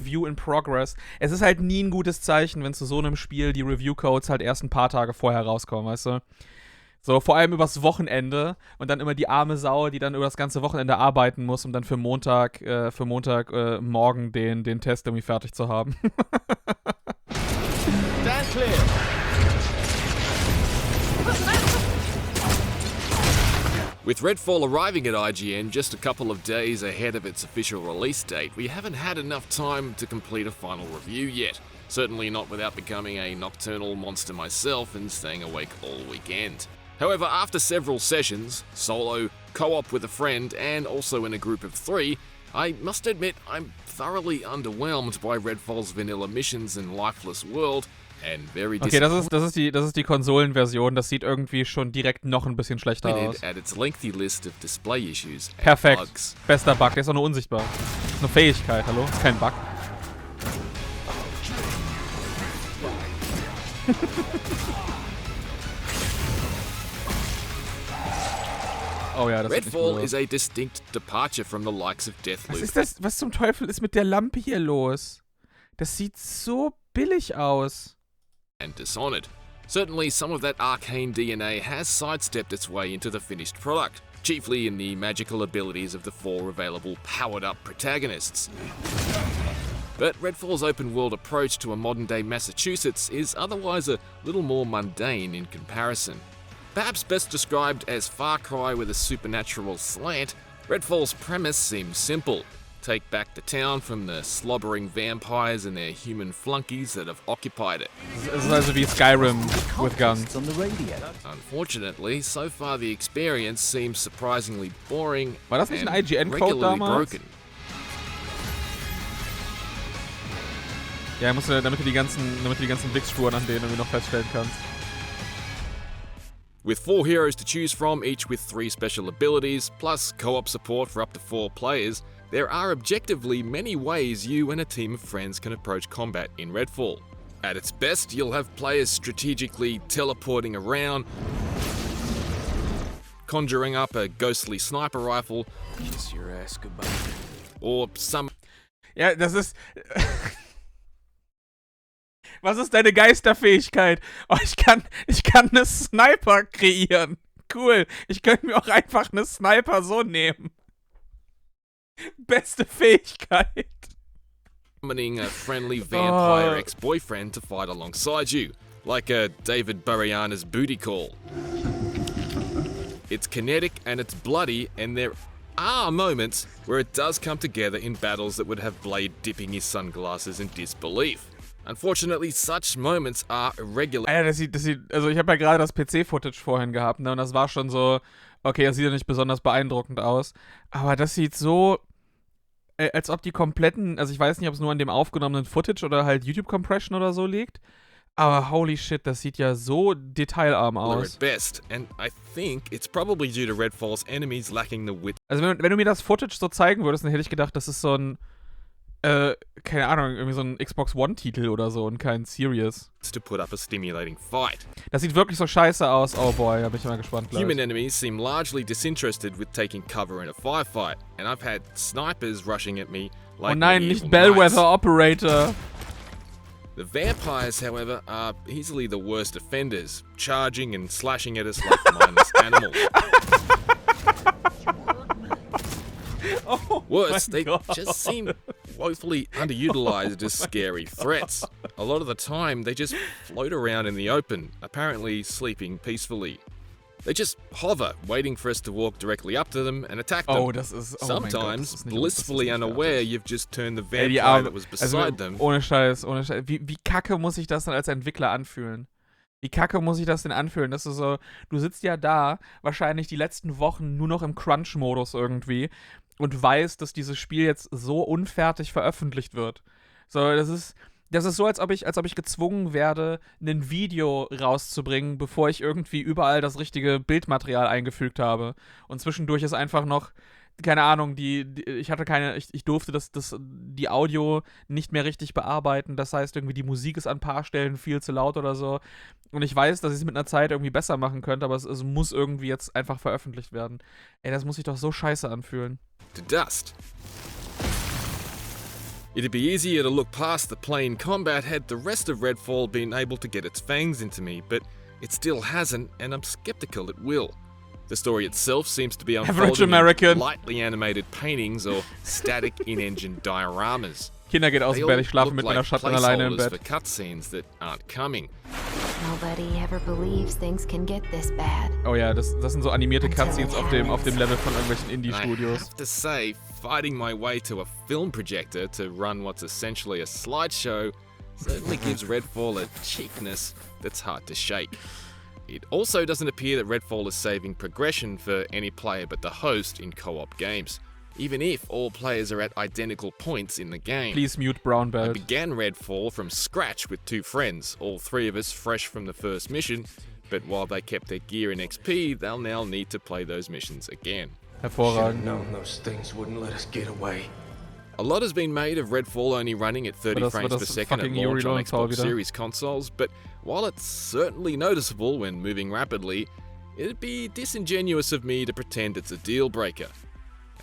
Review in Progress. Es ist halt nie ein gutes Zeichen, wenn zu so einem Spiel die Review-Codes halt erst ein paar Tage vorher rauskommen, weißt du? So, vor allem übers Wochenende und dann immer die arme Sau, die dann über das ganze Wochenende arbeiten muss, um dann für Montag morgen den Test irgendwie fertig zu haben. Stand clear. With Redfall arriving at IGN just a couple of days ahead of its official release date, we haven't had enough time to complete a final review yet. Certainly not without becoming a nocturnal monster myself and staying awake all weekend. However, after several sessions, solo, co-op with a friend, and also in a group of 3, I must admit I'm thoroughly underwhelmed by Redfall's vanilla missions and lifeless world, and very Okay, das ist die Konsolenversion. Das sieht irgendwie schon direkt noch ein bisschen schlechter aus. at its lengthy list of display issues and Perfekt. bugs. Bester Bug. Der ist auch nur unsichtbar. Das ist eine Fähigkeit, hallo? Das ist kein Bug. Oh ja, das Redfall is a distinct departure from the likes of Deathloop. Was ist das? Was zum Teufel ist mit der Lampe hier los? Das sieht so billig aus. And Dishonored. Certainly some of that arcane DNA has sidestepped its way into the finished product, chiefly in the magical abilities of the 4 available powered-up protagonists. But Redfall's open-world approach to a modern-day Massachusetts is otherwise a little more mundane in comparison. Perhaps best described as Far Cry with a supernatural slant, Redfall's premise seems simple. Take back the town from the slobbering vampires and their human flunkies that have occupied it. Es ist also wie Skyrim with guns. Unfortunately, so far the experience seems surprisingly boring War das nicht ein and IGN-Code regularly damals? broken. Ja, damit du die ganzen Wichsspuren an denen irgendwie noch feststellen kannst. With 4 heroes to choose from, each with 3 special abilities, plus co-op support for up to 4 players, there are objectively many ways you and a team of friends can approach combat in Redfall. At its best, you'll have players strategically teleporting around, conjuring up a ghostly sniper rifle, Kiss your ass goodbye. or some Ja, das ist... Was ist deine Geisterfähigkeit? Oh, ich kann eine Sniper kreieren. Cool. Ich könnte mir auch einfach eine Sniper so nehmen. Beste Fähigkeit. summoning a friendly vampire ex-boyfriend to fight alongside you, like a David Boreanaz's booty call. It's kinetic and it's bloody, and there are moments where it does come together in battles that would have Blade dipping his sunglasses in disbelief. Unfortunately, such moments are irregular. Alter, das sieht, also ich habe ja gerade das PC-Footage vorhin gehabt, ne, und das war schon so, okay, das sieht ja nicht besonders beeindruckend aus, aber das sieht so, als ob die kompletten, also ich weiß nicht, ob es nur an dem aufgenommenen Footage oder halt YouTube-Compression oder so liegt, aber holy shit, das sieht ja so detailarm aus. At best, and I think it's probably due to Redfall's enemies lacking the wit Also wenn du mir das Footage so zeigen würdest, dann hätte ich gedacht, das ist so ein, keine Ahnung, irgendwie so ein Xbox One-Titel oder so und kein Serious. to put up a stimulating fight. Das sieht wirklich so scheiße aus. Oh boy, da bin ich mal gespannt gleich. Human enemies seem largely disinterested with taking cover in a firefight, and I've had snipers rushing at me like Oh nein, medieval nicht Bellwether knights. Operator. The vampires, however, are easily the worst offenders, charging and slashing at us like mindless animals. Oh Worse, my they God. just seem woefully underutilized as scary threats. A lot of the time, they just float around in the open, apparently sleeping peacefully. They just hover, waiting for us to walk directly up to them and attack them. Oh, das ist, oh mein Gott, das Sometimes, ist nicht- blissfully das ist nicht unaware, fertig. you've just turned the Ey, die vampire Arme, that was also beside them. ohne Scheiß. Wie kacke muss sich das dann als Entwickler anfühlen? Wie kacke muss sich das denn anfühlen, dass du sitzt ja da, wahrscheinlich die letzten Wochen nur noch im Crunch-Modus irgendwie und weißt, dass dieses Spiel jetzt so unfertig veröffentlicht wird. So, das ist so, als ob ich gezwungen werde, ein Video rauszubringen, bevor ich irgendwie überall das richtige Bildmaterial eingefügt habe. Und zwischendurch ist einfach noch, keine Ahnung, ich durfte die Audio nicht mehr richtig bearbeiten. Das heißt, irgendwie die Musik ist an ein paar Stellen viel zu laut oder so. Und ich weiß, dass ich es mit einer Zeit irgendwie besser machen könnte, aber es muss irgendwie jetzt einfach veröffentlicht werden. Ey, das muss sich doch so scheiße anfühlen. To dust. It'd be easier to look past the plain combat had the rest of Redfall been able to get its fangs into me, but it still hasn't, and I'm skeptical it will. The story itself seems to be unfolding in lightly animated paintings or static in-engine dioramas. Kinder geht aus dem Bett, ich schlafe mit meiner Schatten alleine im Bett. For cutscenes that aren't coming. Nobody ever believes things can get this bad. Oh ja, das sind so animierte Cutscenes auf dem Level von irgendwelchen Indie-Studios. I have to say, fighting my way to a film projector to run what's essentially a slideshow certainly gives Redfall a cheapness that's hard to shake. It also doesn't appear that Redfall is saving progression for any player but the host in co-op games, even if all players are at identical points in the game. Please mute Brown Belt. I began Redfall from scratch with 2 friends, all 3 of us fresh from the first mission, but while they kept their gear and XP, they'll now need to play those missions again. Hervorragend. Those things wouldn't let us get away. A lot has been made of Redfall only running at 30 frames per second at launch on Xbox Series consoles, but while it's certainly noticeable when moving rapidly, it'd be disingenuous of me to pretend it's a deal breaker.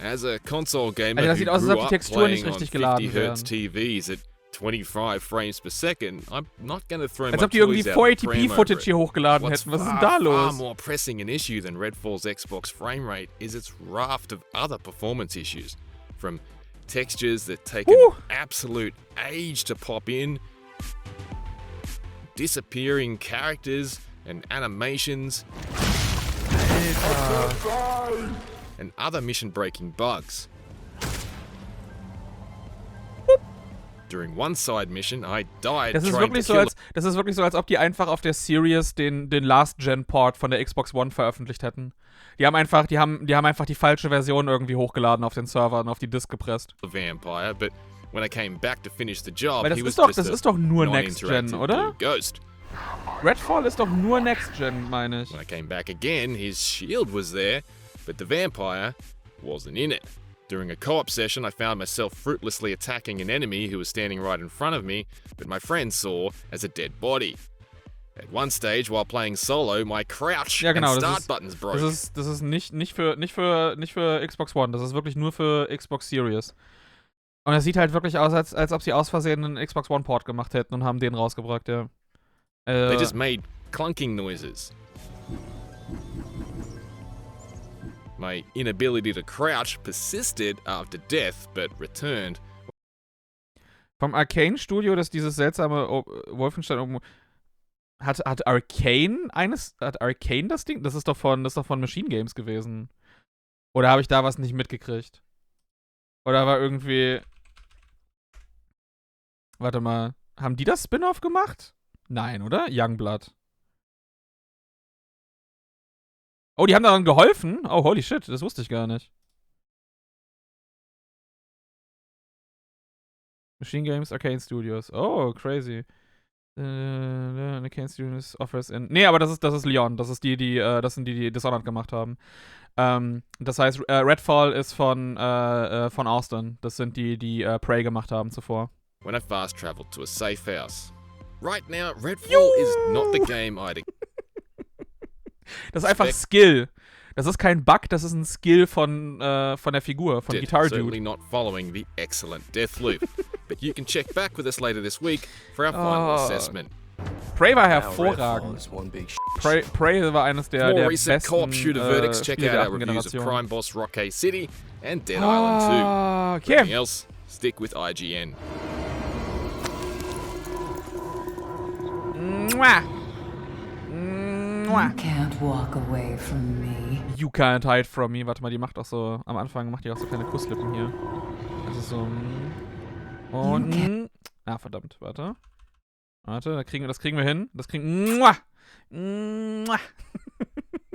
As a console gamer who grew up playing on 50Hz TVs at 25 frames per second, I'm not going to throw my toys out the pram over it. What's far more pressing an issue than Redfall's Xbox frame rate is its raft of other performance issues, from textures that take an absolute age to pop in, disappearing characters and animations, and other mission-breaking bugs. During one side mission, I died das ist trying to wirklich kill das ist wirklich so, als ob die einfach auf der Series den Last-Gen-Port von der Xbox One veröffentlicht hätten. Die haben einfach die falsche Version irgendwie hochgeladen auf den Server und auf die Disk gepresst. Vampire, but when I came back to finish the job, Weil das ist doch nur Next-Gen, oder? Ghost. Redfall ist doch nur Next-Gen, meine ich. When I came back again, his shield was there, but the vampire wasn't in it. During a co-op session, I found myself fruitlessly attacking an enemy who was standing right in front of me, but my friend saw as a dead body. At one stage, while playing solo, my crouch and start buttons broke. Das ist nicht für Xbox One, das ist wirklich nur für Xbox Series. Und es sieht halt wirklich aus, als ob sie aus Versehen einen Xbox One Port gemacht hätten und haben den rausgebracht, ja. They just made clunking noises. My inability to crouch persisted after death, but returned. Vom Arcane Studio, das dieses seltsame Wolfenstein hat Arcane das Ding? Das ist doch von Machine Games gewesen. Oder habe ich da was nicht mitgekriegt? Oder war irgendwie... Warte mal, haben die das Spin-off gemacht? Nein, oder? Youngblood. Oh, die haben daran geholfen? Oh, holy shit, das wusste ich gar nicht. Machine Games, Arcane Studios. Oh, crazy. Arcane Studios offers in... Nee, aber das ist Leon. Das sind die Dishonored gemacht haben. Das heißt, Redfall ist von Austin. Das sind die Prey gemacht haben zuvor. When I fast traveled to a safe house. Right now, Redfall is not the game I'd... Das ist einfach Skill. Das ist kein Bug, das ist ein Skill von der Figur, von Guitar Dude. Certainly not following the excellent death loop. But you can check back with us later this week for our final assessment. Prey war hervorragend. Prey war eines der besten co-op shooter verdicts. Check out our reviews of Crime Boss, Rockay City and Dead Island 2. Anything else, stick with IGN. Mwah. You can't walk away from me. You can't hide from me. Warte mal, die macht auch so, am Anfang macht die auch so kleine Kusslippen hier. Das ist so, und, verdammt, warte, das kriegen wir hin.